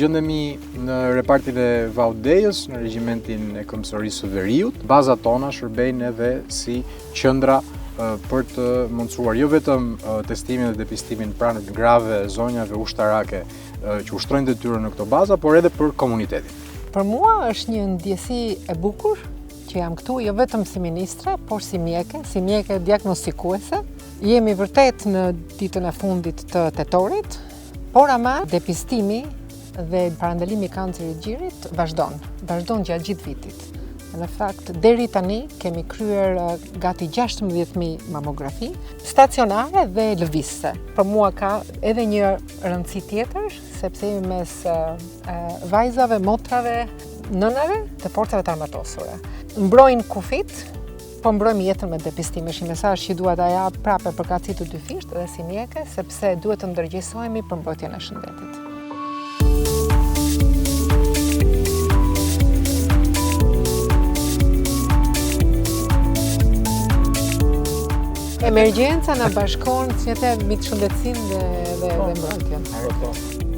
Gjendemi në repartin e Vaudejës, në regjimentin e Këmbësorisë së Veriut. Bazat tona shërbejnë edhe si qendra për të mundësuar jo vetëm testimin dhe depistimin pranë të grave zonjave ushtarake që ushtrojnë detyrën në këto baza, por edhe për komunitetin. Për mua është një ndjesi e bukur që jam këtu jo vetëm si ministre, por si mjeke diagnostikuese. Jemi vërtet në ditën e fundit të tetorit, por ama depistimi dhe parandalimi i kancerit gjirit vazhdon gjatë gjithë vitit. Në fakt, deri tani kemi kryer gati 16.000 mamografi, stacionare dhe lëvizse. Për mua ka edhe një rëndësi tjetër, sepse jemi mes vajzave, motrave, nënave të forcave të armatosura. Mbrojnë kufit, po mbrojmë jetën me depistime. Është një mesazh që dua ta jap prapë përkatësitur dyfisht dhe si mjeke, sepse duhet të ndërgjegjësohemi për mbrojtjen e shëndetit. Emergjenca na bashkon, si të mbi shëndetësinë dhe mbrojtjen.